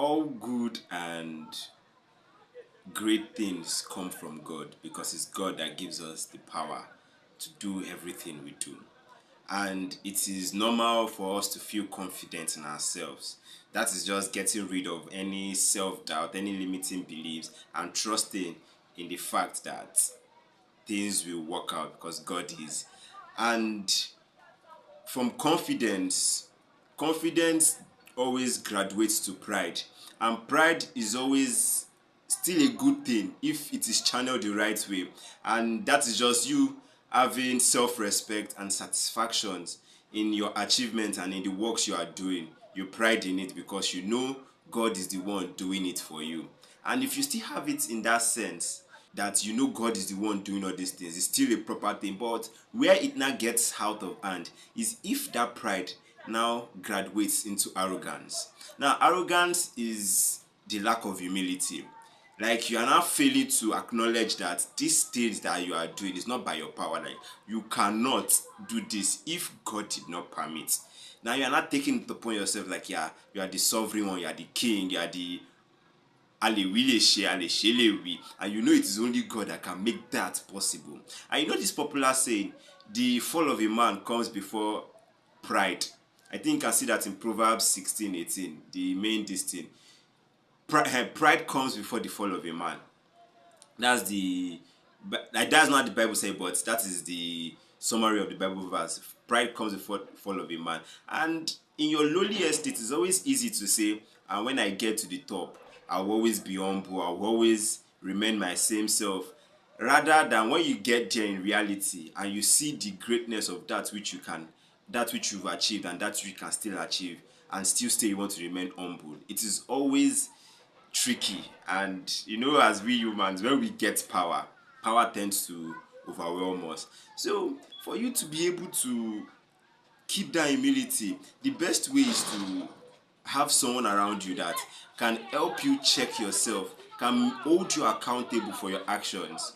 All good and great things come from God because it's God that gives us the power to do everything we do. And it is normal for us to feel confident in ourselves. That is just getting rid of any self doubt, any limiting beliefs, and trusting in the fact that things will work out because God is. And from confidence always graduates to pride, and pride is always still a good thing if it is channeled the right way, and that is just you having self-respect and satisfactions in your achievements and in the works you are doing. You pride in it because you know God is the one doing it for you. And if you still have it in that sense that you know God is the one doing all these things, it's still a proper thing. But where it now gets out of hand is if that pride now graduates into arrogance. Now, arrogance is the lack of humility. Like, you are not failing to acknowledge that this thing that you are doing is not by your power. Like, you cannot do this if God did not permit. Now you are not taking it upon yourself like, yeah, you are the sovereign one, you are the king, you are the and you know it is only God that can make that possible. And you know this popular saying, the fall of a man comes before pride. I think you can see that in Proverbs 16:18, the main this thing. Pride comes before the fall of a man. That's the like, that's not the Bible say, but that is the summary of the Bible verse. Pride comes before the fall of a man. And in your lowly estate, it's always easy to say, and when I get to the top, I'll always be humble, I'll always remain my same self. Rather than when you get there in reality and you see the greatness of that which you've achieved and that which you can still achieve, and still stay, you want to remain humble. It is always tricky. And you know, as we humans, when we get power tends to overwhelm us. So for you to be able to keep that humility, the best way is to have someone around you that can help you check yourself, can hold you accountable for your actions.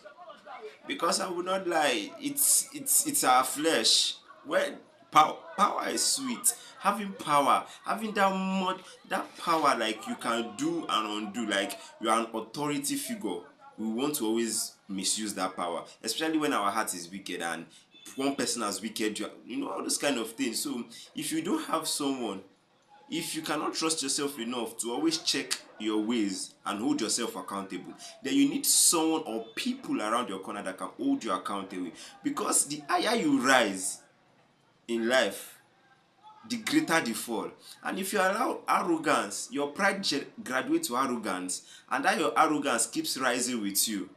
Because I would not lie, it's our flesh. When power is sweet, having power, having that power, like you can do and undo, like you are an authority figure. We want to always misuse that power, especially when our heart is wicked and if one person has wicked you know, all those kind of things. So if you don't have someone, if you cannot trust yourself enough to always check your ways and hold yourself accountable, then you need someone or people around your corner that can hold you accountable. Because the higher you rise in life, the greater the fall. And if you allow arrogance, your pride graduates to arrogance, and that your arrogance keeps rising with you,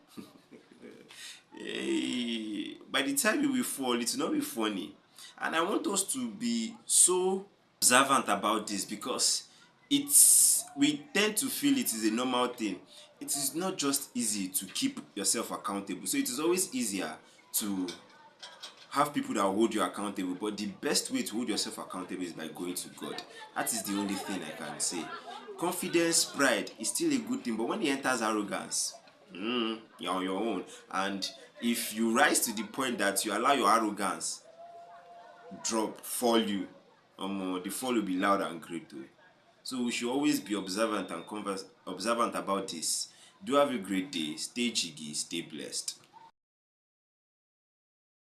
hey, by the time you will fall, it will not be funny. And I want us to be so observant about this because we tend to feel it is a normal thing. It is not just easy to keep yourself accountable. So it is always easier to have people that hold you accountable, but the best way to hold yourself accountable is by going to God. That is the only thing I can say. Confidence, pride is still a good thing, but when it enters arrogance, you're on your own. And if you rise to the point that you allow your arrogance fall you, the fall will be loud and great too. So we should always be observant and observant about this. Do have a great day. Stay jiggy, stay blessed.